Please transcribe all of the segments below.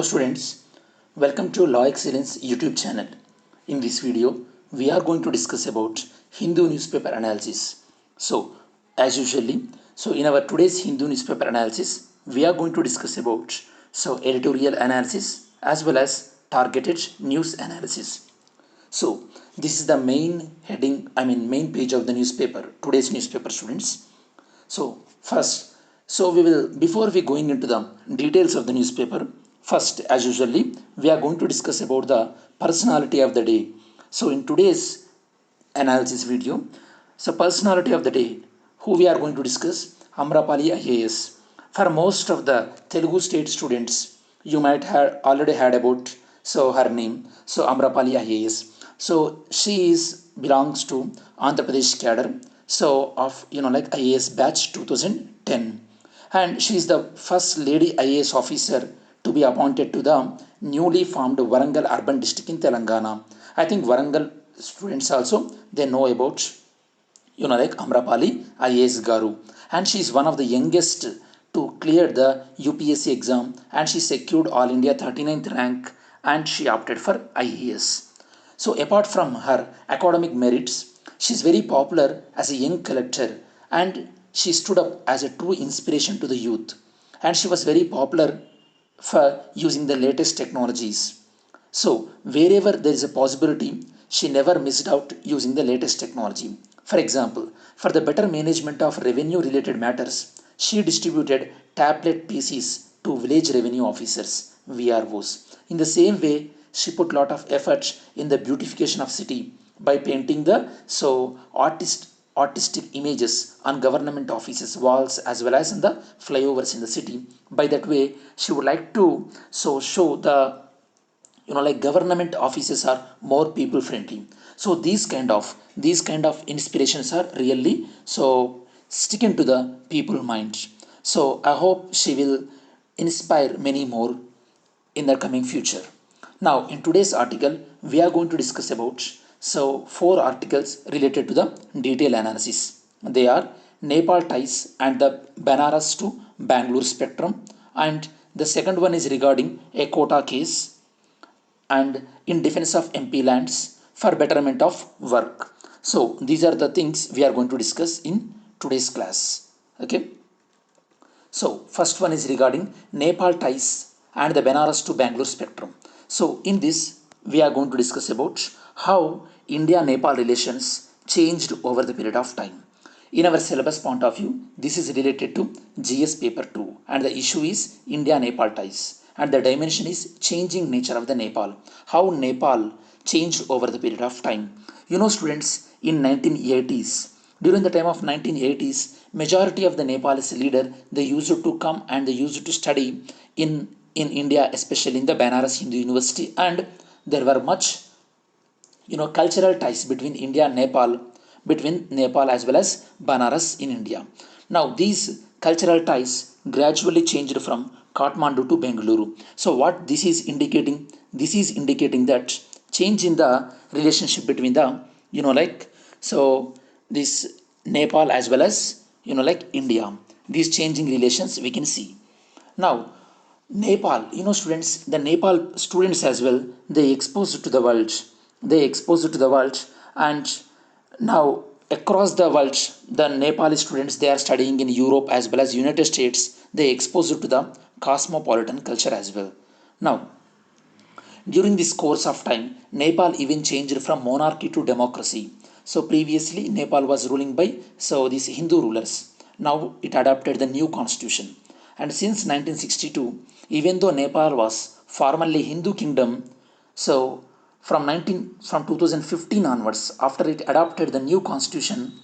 students, welcome to Law Excellence YouTube channel. In this video, we are going to discuss about Hindu newspaper analysis. As usually, in our today's Hindu newspaper analysis, we are going to discuss about editorial analysis as well as targeted news analysis. So this is the main heading, main page of the newspaper, today's newspaper, students. Before we going into the details of the newspaper, first, as usually, we are going to discuss about the personality of the day. So in today's analysis video, personality of the day, who we are going to discuss? Amrapali IAS. For most of the Telugu state students, you might have already heard about her name. Amrapali IAS. She belongs to Andhra Pradesh cadre. Of IAS batch 2010. And she is the first lady IAS officer to be appointed to the newly formed Warangal urban district in Telangana. I think Warangal students also, they know about Amrapali IAS Garu, and she is one of the youngest to clear the UPSC exam, and she secured All India 39th rank, and she opted for IAS. So apart from her academic merits, she is very popular as a young collector, and she stood up as a true inspiration to the youth, and she was very popular for using the latest technologies. So wherever there is a possibility, she never missed out using the latest technology. For example, for the better management of revenue related matters, she distributed tablet PCs to village revenue officers, VROs. In the same way, she put lot of effort in the beautification of city by painting the artistic images on government offices walls as well as in the flyovers in the city. By that way, she would like to show the government offices are more people friendly. So these kind of inspirations are really sticking to the people mind. So I hope she will inspire many more in the coming future. Now in today's article, we are going to discuss about 4 articles related to the detailed analysis. They are Nepal ties and the Benaras to Bengaluru spectrum, and the second one is regarding a quota case and in defense of MPLADS for betterment of work. So these are the things we are going to discuss in today's class. Okay. So first one is regarding Nepal ties and the Benaras to Bengaluru spectrum. So in this, we are going to discuss about how India-Nepal relations changed over the period of time. In our syllabus point of view, this is related to GS paper 2, and the issue is India-Nepal ties, and the dimension is changing nature of the Nepal, how Nepal changed over the period of time. Students, in 1980s, during the time of 1980s, majority of the Nepalese leader, they used to come and they used to study in India, especially in the Benaras Hindu University, and there were much cultural ties between India and Nepal, between Nepal as well as Benaras in India. Now these cultural ties gradually changed from Kathmandu to Bengaluru. So what this is indicating? This is indicating that change in the relationship between the this Nepal as well as India. These changing relations we can see. Now Nepal, students, the Nepal students as well, they exposed to the world. And now across the world, the Nepali students, they are studying in Europe as well as United States. They exposed to the cosmopolitan culture as well. Now, during this course of time, Nepal even changed from monarchy to democracy. So previously, Nepal was ruling by these Hindu rulers. Now it adopted the new constitution. And since 1962, even though Nepal was formerly Hindu kingdom, from 2015 onwards, after it adopted the new constitution,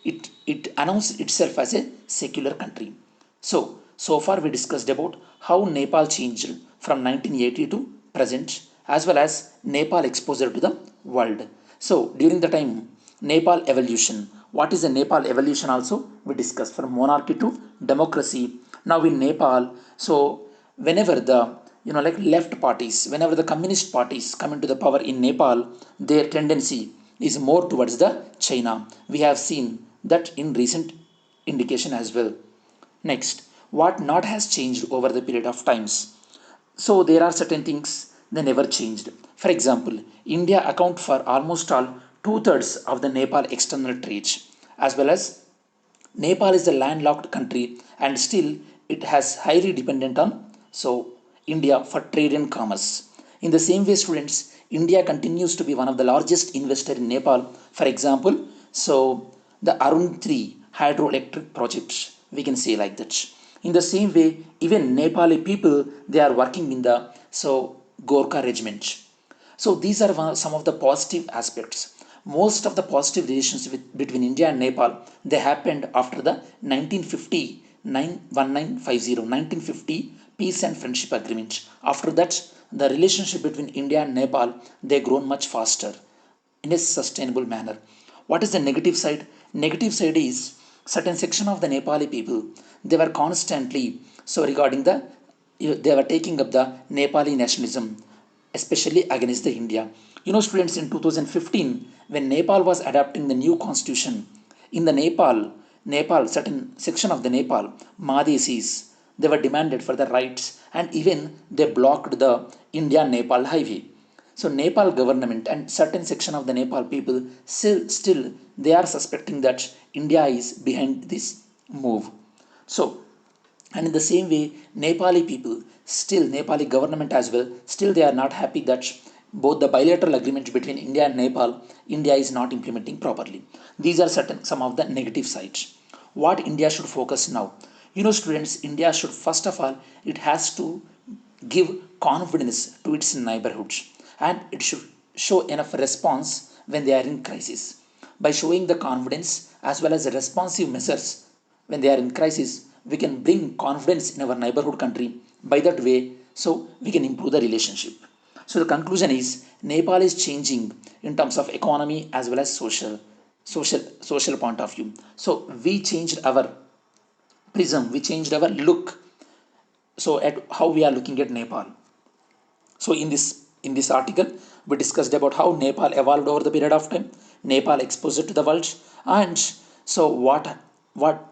it announced itself as a secular country. So far we discussed about how Nepal changed from 1980 to present, as well as Nepal exposure to the world. So during the time Nepal evolution, what is the Nepal evolution also we discussed, from monarchy to democracy. Now in Nepal, whenever the left parties, whenever the communist parties come into the power in Nepal, their tendency is more towards the China. We have seen that in recent indication as well. Next, what not has changed over the period of times? So there are certain things they never changed. For example, India account for almost all two-thirds of the Nepal external trade, as well as Nepal is a landlocked country and still it has highly dependent on so India for trade and commerce. In the same way, students, India continues to be one of the largest investor in Nepal. For example, so the Arun 3 hydroelectric project, we can say like that. In the same way, even Nepali people, they are working in the so Gorkha regiment. So these are some of the positive aspects. Most of the positive relations between India and Nepal, they happened after the 1950 1950 peace and friendship agreement. After that, the relationship between India and Nepal, they grown much faster in a sustainable manner. What is the negative side? Negative side is certain section of the Nepali people, they were constantly so regarding the they were taking up the Nepali nationalism, especially against the India. Students, in 2015, when Nepal was adopting the new constitution, in the Nepal, certain section of the Nepal, Madhesis, they were demanded for the rights, and even they blocked the India-Nepal highway. So Nepal government and certain section of the Nepal people still they are suspecting that India is behind this move. So, and in the same way, Nepali people, still Nepali government as well, still they are not happy that both the bilateral agreement between India and Nepal, India is not implementing properly. These are certain some of the negative sides. What India should focus now? Students, India should first of all, it has to give confidence to its neighborhoods, and it should show enough response when they are in crisis. By showing the confidence as well as the responsive measures when they are in crisis, we can bring confidence in our neighborhood country. By that way, so we can improve the relationship. So the conclusion is Nepal is changing in terms of economy as well as social point of view. So we changed our prism, we changed our look. So at how we are looking at Nepal. So in this article, we discussed about how Nepal evolved over the period of time, Nepal exposure to the world, and so what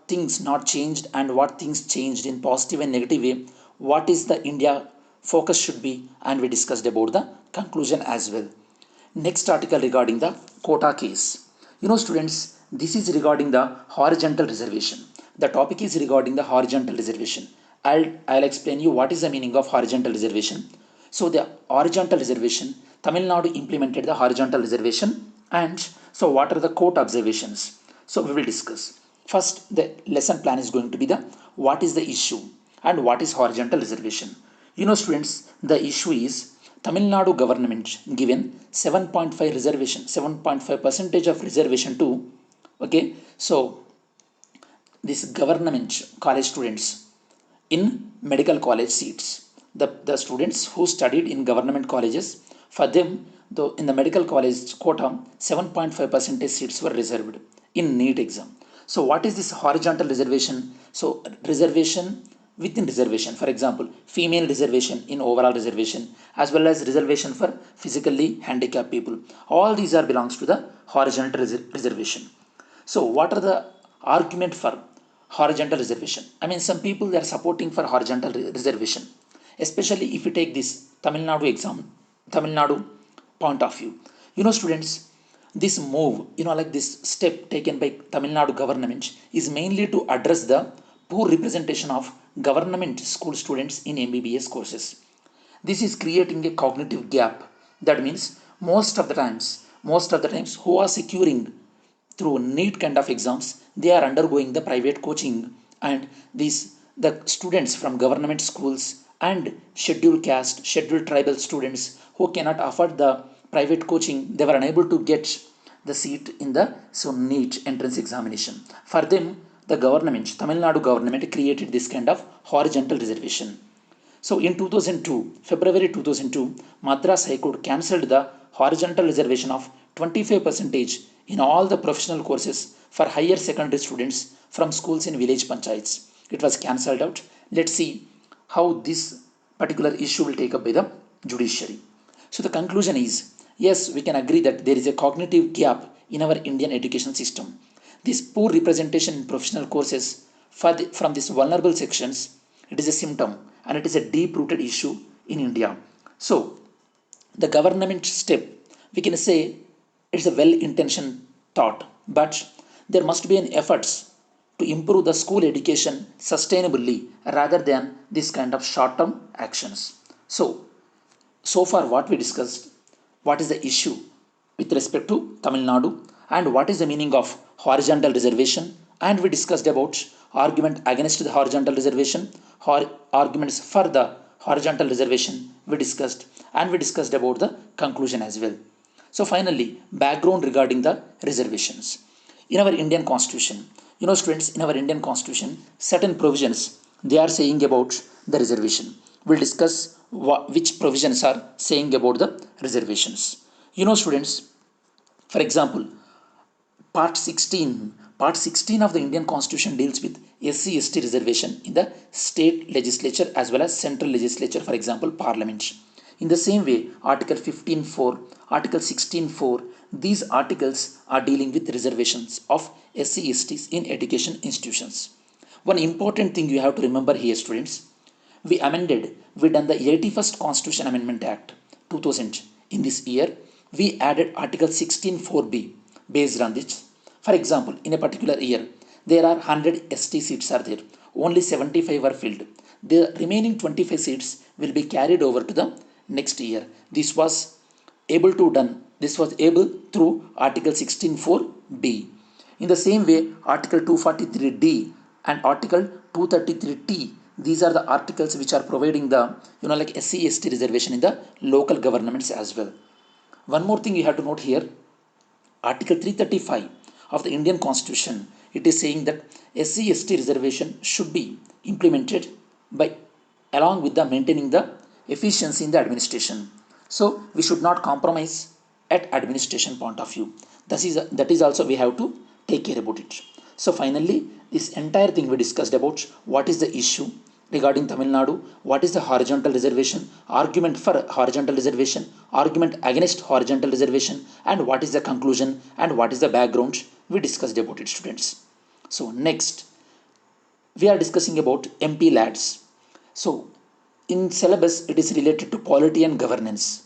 things not changed and what things changed in positive and negative way. What is the India focus should be, and we discussed about the conclusion as well. Next article regarding the quota case. Students, this is regarding the horizontal reservation. The topic is regarding the horizontal reservation. I'll explain you what is the meaning of horizontal reservation. So the horizontal reservation, Tamil Nadu implemented the horizontal reservation, and so what are the court observations? So we will discuss. First, the lesson plan is going to be the what is the issue and what is horizontal reservation. Students, the issue is Tamil Nadu government given 7.5 reservation, 7.5 percentage of reservation to, okay, so this government college students in medical college seats. The students who studied in government colleges, for them, though in the medical college quota, 7.5 percentage seats were reserved in NEET exam. So what is this horizontal reservation? So reservation within reservation. For example, female reservation in overall reservation, as well as reservation for physically handicapped people. All these are belongs to the horizontal reservation. So what are the argument for horizontal reservation? I mean, some people they are supporting for horizontal reservation, especially if you take this Tamil Nadu exam, Tamil Nadu point of view. Students, this move, like this step taken by Tamil Nadu government is mainly to address the poor representation of government school students in MBBS courses. This is creating a cognitive gap. That means most of the times who are securing through NEET kind of exams, they are undergoing the private coaching, and these the students from government schools and scheduled caste, scheduled tribal students who cannot afford the private coaching, they were unable to get the seat in the so NEET entrance examination. For them, the government, Tamil Nadu government, created this kind of horizontal reservation. So in 2002, February 2002, Madras High Court cancelled the horizontal reservation of 25% in all the professional courses for higher secondary students from schools in village panchayats. It was cancelled out. Let's see how this particular issue will take up by the judiciary. So the conclusion is, yes, we can agree that there is a cognitive gap in our Indian education system. This poor representation in professional courses from these vulnerable sections, it is a symptom and it is a deep-rooted issue in India. So the government step, we can say it's a well-intentioned thought, but there must be an efforts to improve the school education sustainably rather than this kind of short-term actions. So far what we discussed, what is the issue with respect to Tamil Nadu and what is the meaning of horizontal reservation, and we discussed about argument against the horizontal reservation, arguments for the horizontal reservation we discussed, and we discussed about the conclusion as well. So finally, background regarding the reservations. In our Indian constitution, students, in our Indian constitution, certain provisions they are saying about the reservation. We'll discuss which provisions are saying about the reservations. Students, for example, part 16 of the Indian constitution deals with SC/ST reservation in the state legislature as well as central legislature, for example parliament. In the same way, article 15.4, article 16.4, these articles are dealing with reservations of SC/STs in education institutions. One important thing you have to remember here, students, we done the 81st Constitution Amendment Act 2000 in this year. We added Article 16.4b based on this. For example, in a particular year, there are 100 ST seats are there. Only 75 are filled. The remaining 25 seats will be carried over to the next year. This was able through Article 16.4b. In the same way, Article 243d and Article 233t, these are the articles which are providing the SC/ST reservation in the local governments as well. One more thing you have to note here, Article 335 of the Indian Constitution, it is saying that SC/ST reservation should be implemented by along with the maintaining the efficiency in the administration. So we should not compromise at administration point of view. That is also we have to take care about it. So finally, this entire thing we discussed about what is the issue regarding Tamil Nadu, what is the horizontal reservation, argument for horizontal reservation, argument against horizontal reservation, and what is the conclusion and what is the background, we discussed about it, students. So next, we are discussing about MPLADS. So in syllabus, it is related to polity and governance.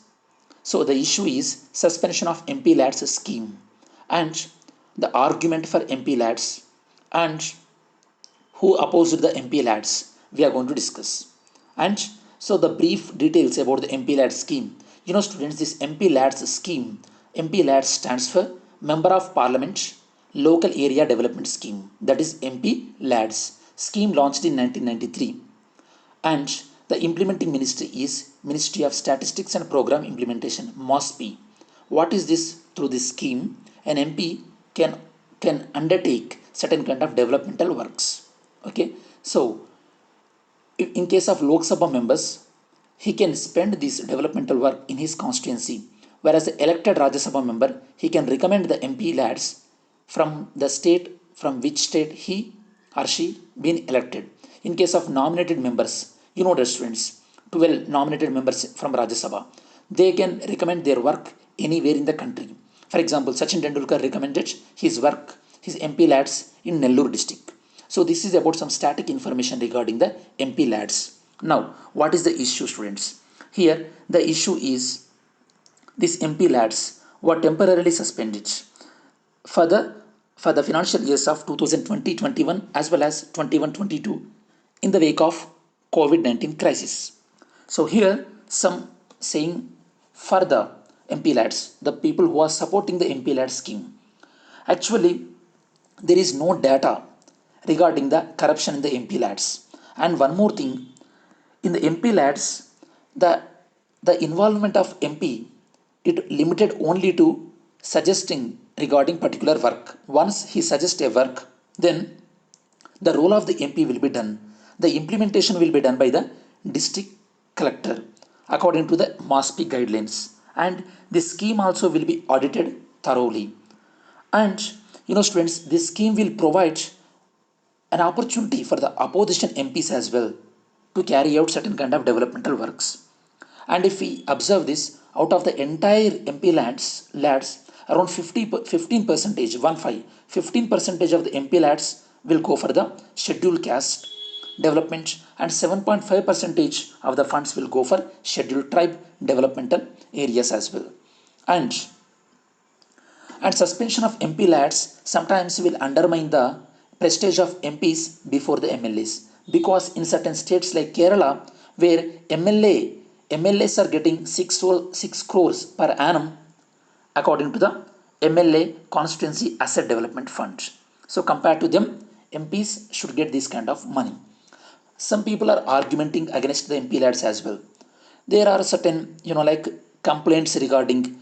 So the issue is suspension of MPLADS scheme and the argument for MPLADS and who opposed the MPLADS we are going to discuss. And so the brief details about the MPLADS scheme. Students, this MPLADS scheme, MPLADS stands for Member of Parliament Local Area Development Scheme, that is MPLADS scheme launched in 1993. And the implementing ministry is Ministry of Statistics and Program Implementation, MOSPI. What is this? Through this scheme, an MP can undertake certain kind of developmental works. Okay, so in case of Lok Sabha members, he can spend this developmental work in his constituency, whereas the elected Rajya Sabha member, he can recommend the MPLADS from the state from which state he or she been elected. In case of nominated members, the students, 12 nominated members from Rajya Sabha, they can recommend their work anywhere in the country. For example, Sachin Tendulkar recommended his work, his MPLADS in Nellore district. So this is about some static information regarding the MPLADS. Now, what is the issue, students? Here, the issue is this MPLADS were temporarily suspended for the financial years of 2020-21 as well as 21-22 in the wake of COVID-19 crisis. So here, some saying for the MPLADS, the people who are supporting the MPLADS scheme. Actually, there is no data regarding the corruption in the MPLADS. And one more thing, in the MPLADS, the involvement of MP, it limited only to suggesting regarding particular work. Once he suggests a work, then the role of the MP will be done. The implementation will be done by the district collector according to the MOSPI guidelines. And this scheme also will be audited thoroughly. And students, this scheme will provide an opportunity for the opposition MPs as well to carry out certain kind of developmental works. And if we observe this, out of the entire MPLADS, around 15% of the MPLADS will go for the scheduled caste, development, and 7.5 percentage of the funds will go for scheduled tribe developmental areas as well. And suspension of MPLADS sometimes will undermine the prestige of MPs before the MLAs, because in certain states like Kerala, where MLAs are getting 6 crores per annum according to the MLA Constituency Asset Development Fund. So compared to them, MPs should get this kind of money. Some people are arguing against the MPLADS as well. There are certain, like complaints regarding,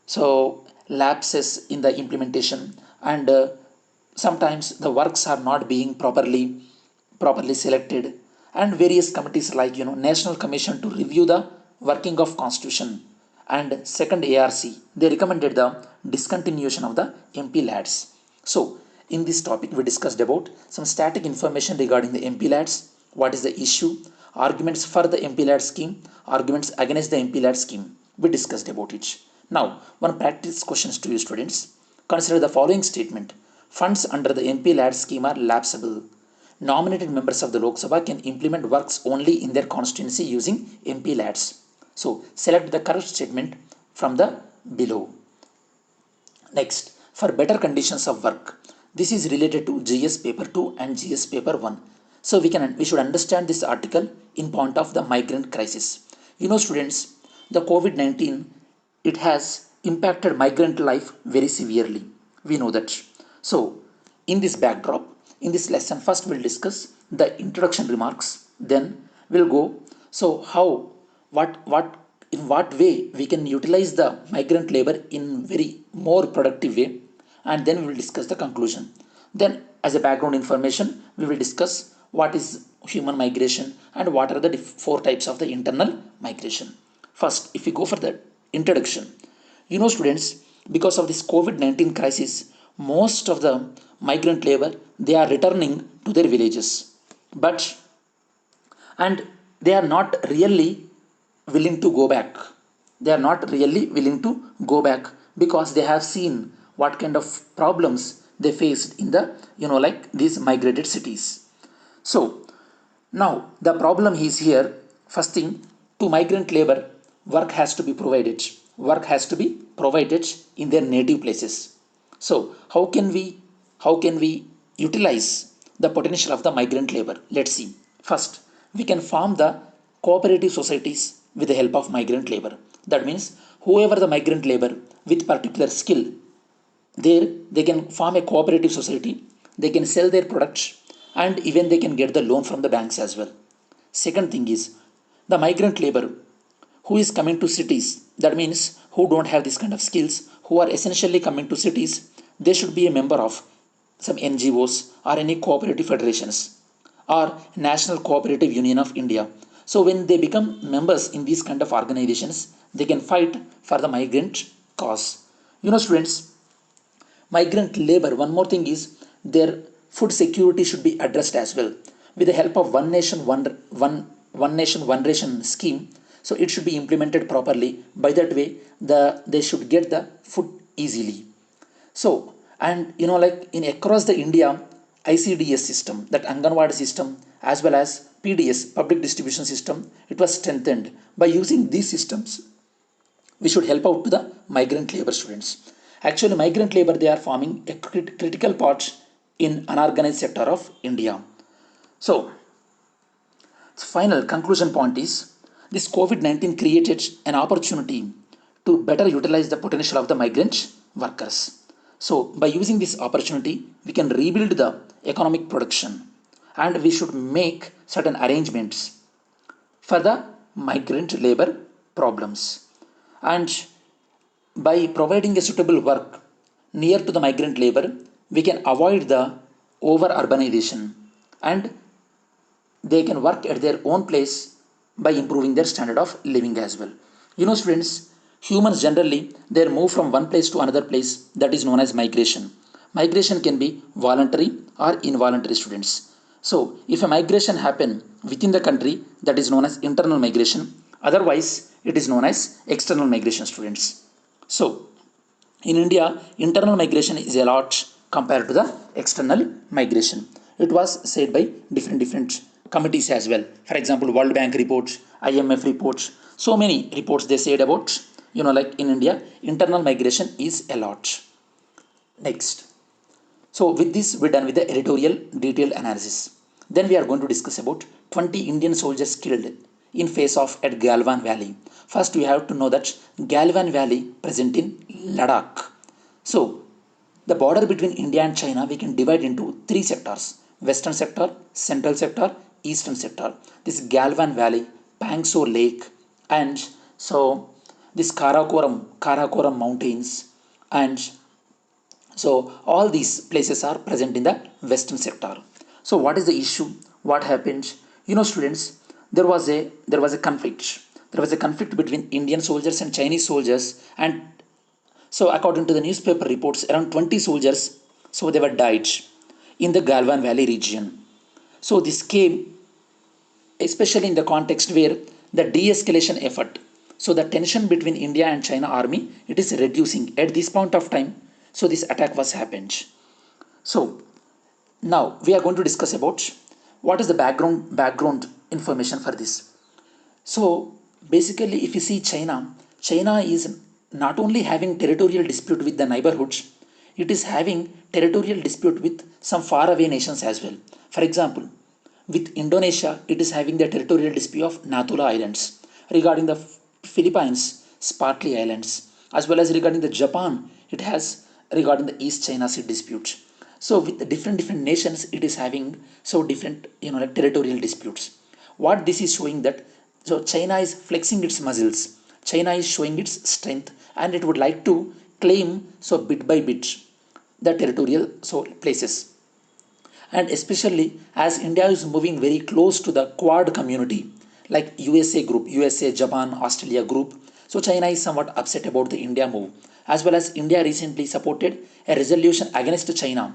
so lapses in the implementation, and sometimes the works are not being properly selected, and various committees like National Commission to Review the Working of Constitution and second ARC, they recommended the discontinuation of the MPLADS. So in this topic we discussed about some static information regarding the MPLADS, what is the issue, arguments for the MPLADS scheme, arguments against the MPLADS scheme. We discussed about it. Now one practice questions to you students. Consider the following statement. Funds under the MPLADS scheme are lapsable. Nominated members of the Lok Sabha can implement works only in their constituency using MPLADS. So select the correct statement from the below. Next, for better conditions of work. This is related to GS paper 2 and GS paper 1. So we should understand this article in point of the migrant crisis. Students, the COVID-19, it has impacted migrant life very severely. We know that. So in this backdrop, in this lesson, first we'll discuss the introduction remarks, then we'll go in what way we can utilize the migrant labor in very more productive way, and then we will discuss the conclusion. Then as a background information, we will discuss what is human migration and what are the 4 types of the internal migration. First, if we go for the introduction, students, because of this COVID-19 crisis, most of the migrant labor, they are returning to their villages, and they are not really willing to go back. Because they have seen what kind of problems they faced in the these migrated cities. So now the problem is here. First thing, to migrant labor, work has to be provided in their native places. So how can we utilize the potential of the migrant labor? Let's see. First, we can form the cooperative societies with the help of migrant labor. That means whoever the migrant labor with particular skill, there they can form a cooperative society, they can sell their products, and even they can get the loan from the banks as well. Second thing is, the migrant labor who is coming to cities, that means who don't have this kind of skills, who are essentially coming to cities, they should be a member of some NGOs or any cooperative federations or National Cooperative Union of India. So when they become members in these kind of organizations, they can fight for the migrant cause. Students, migrant labor, one more thing is their food security should be addressed as well. With the help of one nation, one ration scheme, so it should be implemented properly. By that way, they should get the food easily. So, and in across the India, ICDS system, that Anganwadi system, as well as PDS, public distribution system, it was strengthened. By using these systems, we should help out to the migrant labor, students. Actually, migrant labor, they are forming a critical part in unorganized sector of India. So final conclusion point is, this COVID-19 created an opportunity to better utilize the potential of the migrant workers. So by using this opportunity, we can rebuild the economic production, and we should make certain arrangements for the migrant labor problems. And by providing a suitable work near to the migrant labor, we can avoid the over urbanization, and they can work at their own place by improving their standard of living as well. Students, humans generally, they move from one place to another place, that is known as migration. Migration can be voluntary or involuntary, students. So if a migration happen within the country, that is known as internal migration. Otherwise, it is known as external migration, students. So in India, internal migration is a lot compared to the external migration. It was said by different committees as well. For example, World Bank reports, IMF reports, so many reports they said about, like in India, internal migration is a lot. Next. So with this, we're done with the editorial detailed analysis. Then we are going to discuss about 20 Indian soldiers killed in face of at Galwan Valley. First, we have to know that Galwan Valley present in Ladakh. So the border between India and China we can divide into three sectors: Western sector, Central sector, Eastern sector. This Galwan Valley, Pangso Lake, and so this Karakoram Mountains, and so all these places are present in the Western sector. So what is the issue? What happened? Students, there was a conflict. There was a conflict between Indian soldiers and Chinese soldiers, and so according to the newspaper reports, around 20 soldiers so they were died in the Galwan Valley region. So this came especially in the context where the de-escalation effort, so the tension between India and China army, it is reducing at this point of time. So this attack was happened. So now we are going to discuss about what is the background information for this. So basically, if you see China is not only having territorial dispute with the neighborhoods, it is having territorial dispute with some faraway nations as well. For example, with Indonesia, it is having the territorial dispute of Natula Islands. Regarding the Philippines, Spratly Islands, as well as regarding the Japan, it has regarding the East China Sea dispute. So with the different nations, it is having so different like territorial disputes. What this is showing that so China is flexing its muscles. China is showing its strength, and it would like to claim so bit by bit the territorial so places. And especially as India is moving very close to the Quad community, like USA group, USA, Japan, Australia group. So China is somewhat upset about the India move, as well as India recently supported a resolution against China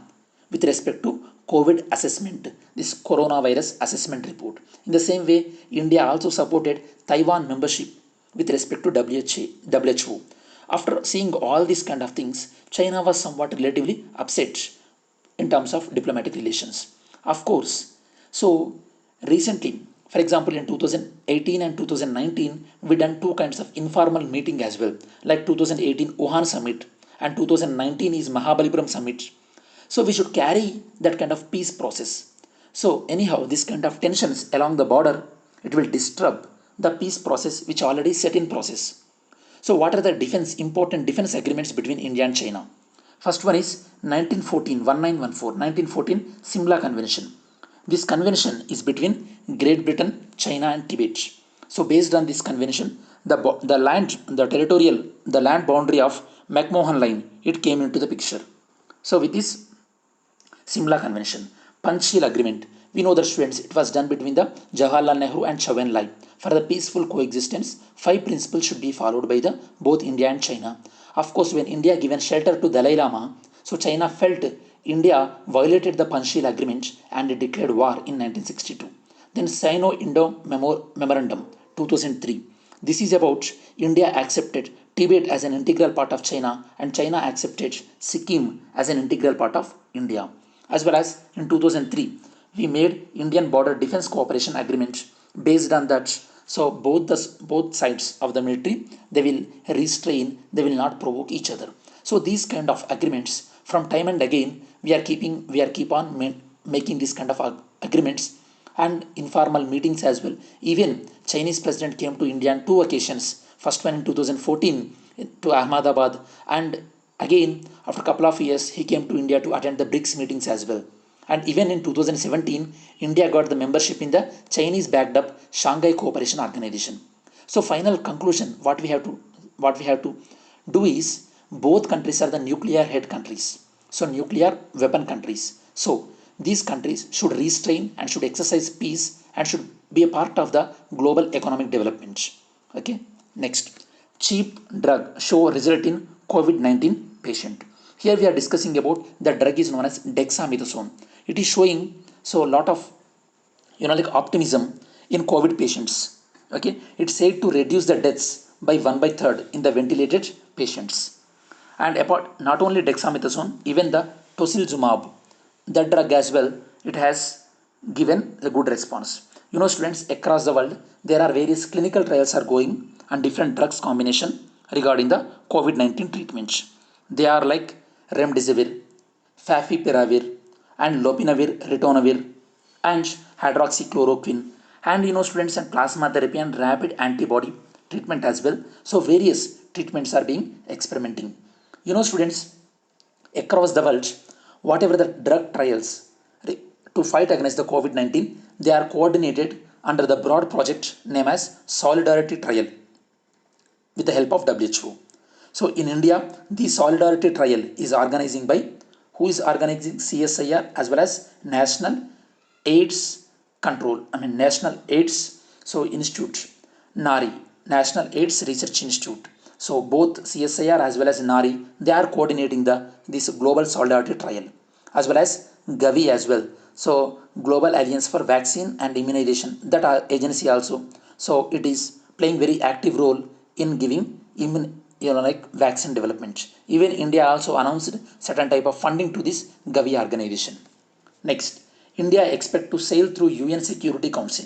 with respect to COVID assessment, this coronavirus assessment report. In the same way, India also supported Taiwan membership with respect to WHO. After seeing all these kind of things, China was somewhat relatively upset in terms of diplomatic relations. Of course, so recently, for example, in 2018 and 2019, we done two kinds of informal meeting as well, like 2018 Wuhan summit and 2019 is Mahabalipuram summit. So we should carry that kind of peace process. So anyhow, this kind of tensions along the border, it will disturb the peace process which already set in process. So what are the important defense agreements between India and China? First one is 1914 Simla Convention. This convention is between Great Britain, China and Tibet. So based on this convention, the land boundary of McMahon line, it came into the picture. So with this Simla Convention, Panchsheel Agreement, we know that students, it was done between the Jawaharlal Nehru and Chau En-lai. For the peaceful coexistence, 5 principles should be followed by the both India and China. Of course, when India given shelter to Dalai Lama, so China felt India violated the Panchsheel Agreement and declared war in 1962. Then Sino-Indo Memorandum 2003. This is about India accepted Tibet as an integral part of China, and China accepted Sikkim as an integral part of India. As well as in 2003, we made Indian Border Defense Cooperation Agreement. Based on that, so both sides of the military, they will restrain, they will not provoke each other. So these kind of agreements, from time and again, we keep on making this kind of agreements and informal meetings as well. Even Chinese president came to India on 2 occasions. First one in 2014 to Ahmedabad, and again after a couple of years he came to India to attend the BRICS meetings as well. And even in 2017, India got the membership in the Chinese backed up Shanghai Cooperation Organization. So final conclusion, what we have to do is, both countries are the nuclear head countries, so nuclear weapon countries. So these countries should restrain and should exercise peace and should be a part of the global economic development. Okay, next, cheap drug show result in COVID-19 patient. Here we are discussing about the drug is known as dexamethasone. It is showing so a lot of like optimism in COVID patients. Okay, it's said to reduce the deaths by 1/3 in the ventilated patients. And apart, not only dexamethasone, even the tocilizumab, that drug as well, it has given a good response. Students, across the world, there are various clinical trials are going and different drugs combination regarding the COVID-19 treatment. They are like remdesivir, favipiravir, and lopinavir, ritonavir, and hydroxychloroquine, and students, and plasma therapy and rapid antibody treatment as well. So various treatments are being experimenting. Students, across the world, whatever the drug trials to fight against the COVID-19, they are coordinated under the broad project named as Solidarity Trial with the help of WHO. So in India, the Solidarity Trial is organizing by who is organizing CSIR as well as National AIDS National AIDS Institute, NARI, National AIDS Research Institute. So both CSIR as well as NARI, they are coordinating this global solidarity trial, as well as Gavi as well. So Global Alliance for Vaccine and Immunization, that agency also. So it is playing very active role in giving vaccine development. Even India also announced certain type of funding to this Gavi organization. Next, India expect to sail through UN Security Council.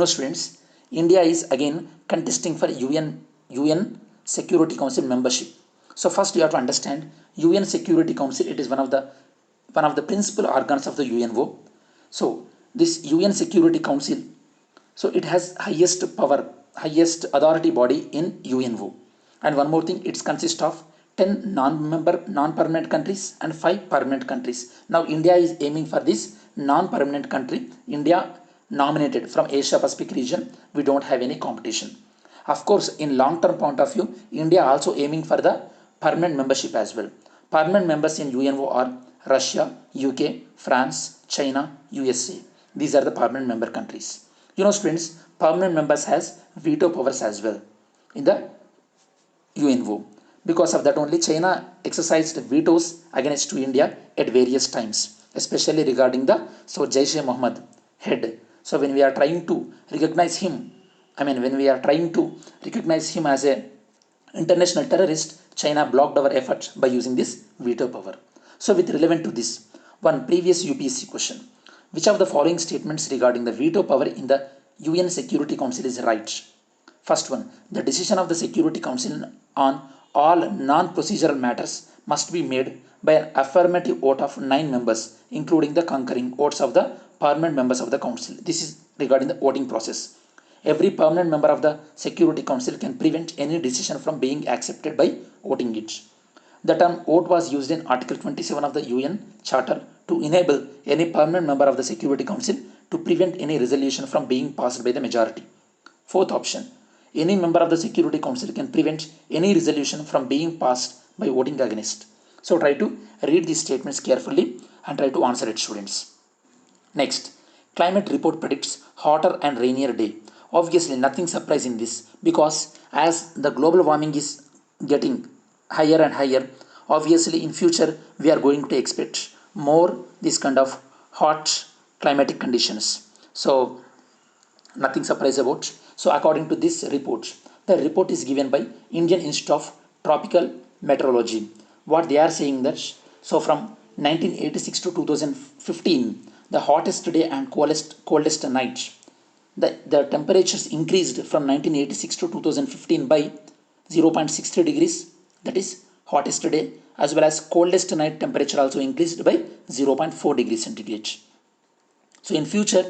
Students, India is again contesting for UN Security Council membership. So first you have to understand UN Security Council. It is one of the principal organs of the UNO. So this UN Security Council, so it has highest power, highest authority body in UNO. And one more thing, it consists of 10 non-permanent countries and 5 permanent countries. Now India is aiming for this non-permanent country. India nominated from Asia Pacific region. We don't have any competition. Of course, in long-term point of view, India also aiming for the permanent membership as well. Permanent members in UNO are Russia, UK, France, China, USA. These are the permanent member countries. Students, permanent members has veto powers as well in the UNO. Because of that only, China exercised vetoes against to India at various times, especially regarding the Jaish-e-Mohammed head. So when we are trying to recognize him, when we are trying to recognize him as a international terrorist, China blocked our effort by using this veto power. So with relevant to this, one previous UPSC question, which of the following statements regarding the veto power in the UN Security Council is right? First one, the decision of the Security Council on all non-procedural matters must be made by an affirmative vote of 9 members, including the concurring votes of the permanent members of the Council. This is regarding the voting process. Every permanent member of the Security Council can prevent any decision from being accepted by voting it. The term vote was used in Article 27 of the UN Charter to enable any permanent member of the Security Council to prevent any resolution from being passed by the majority. Fourth option, any member of the Security Council can prevent any resolution from being passed by voting against. So try to read these statements carefully and try to answer it, students. Next, climate report predicts hotter and rainier day. Obviously, nothing surprising this, because as the global warming is getting higher and higher, obviously in future we are going to expect more this kind of hot climatic conditions. So nothing surprise about. So according to this report, the report is given by Indian Institute of Tropical Meteorology. What they are saying that, so from 1986 to 2015, the hottest day and coldest night, the temperatures increased from 1986 to 2015 by 0.63 degrees, that is hottest day, as well as coldest night temperature also increased by 0.4 degrees centigrade. So in future,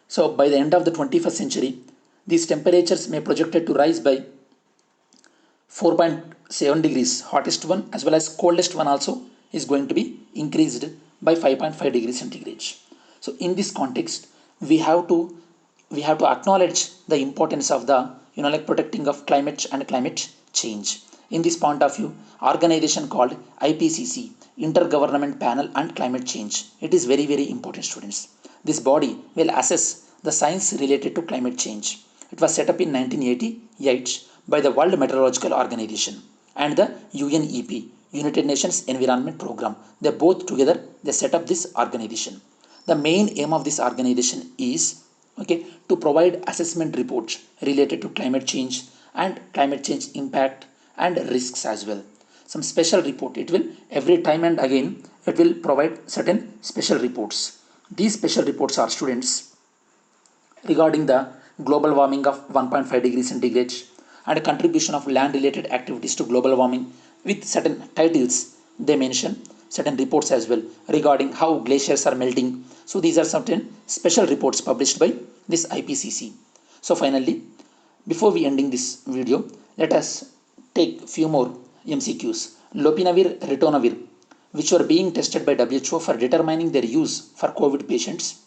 so by the end of the 21st century, these temperatures may projected to rise by 4.7 degrees, hottest one, as well as coldest one also is going to be increased by 5.5 degrees centigrade. So in this context, we have to acknowledge the importance of the protecting of climate and climate change. In this point of view, organization called IPCC, Intergovernment Panel on Climate Change, it is very, very important, students. This body will assess the science related to climate change. It was set up in 1988 by the World Meteorological Organization and the UNEP, United Nations Environment Program. They both together, they set up this organization. The main aim of this organization is to provide assessment reports related to climate change and climate change impact and risks as well. Some special report, it will every time and again it will provide certain special reports. These special reports are, students, regarding the global warming of 1.5 degrees centigrade and contribution of land related activities to global warming, with certain titles. They mention certain reports as well regarding how glaciers are melting. So these are certain special reports published by this IPCC. So finally, before we ending this video, let us take few more MCQs. Lopinavir, ritonavir, which were being tested by WHO for determining their use for COVID patients.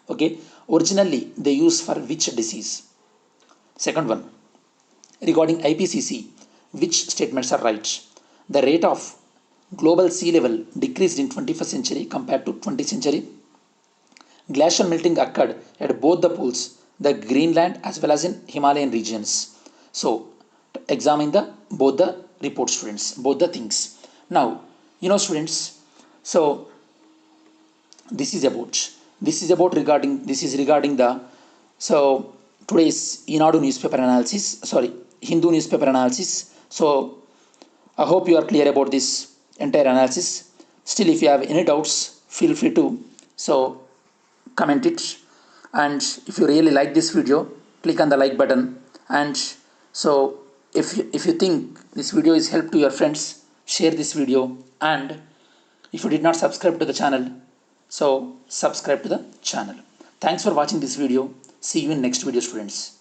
Okay, originally they used for which disease? Second one, regarding IPCC, which statements are right? The rate of global sea level decreased in 21st century compared to 20th century. Glacial melting occurred at both the poles, the Greenland as well as in Himalayan regions. So examine the both the report, students, both the things. Now, students, so this is about regarding, this is regarding the, so today's Inadu newspaper analysis, sorry, Hindu newspaper analysis. So I hope you are clear about this entire analysis. Still, if you have any doubts, feel free to so comment it. And if you really like this video, click on the like button. And so if you think this video is help to your friends, share this video. And if you did not subscribe to the channel, so subscribe to the channel. Thanks for watching this video. See you in next video, students.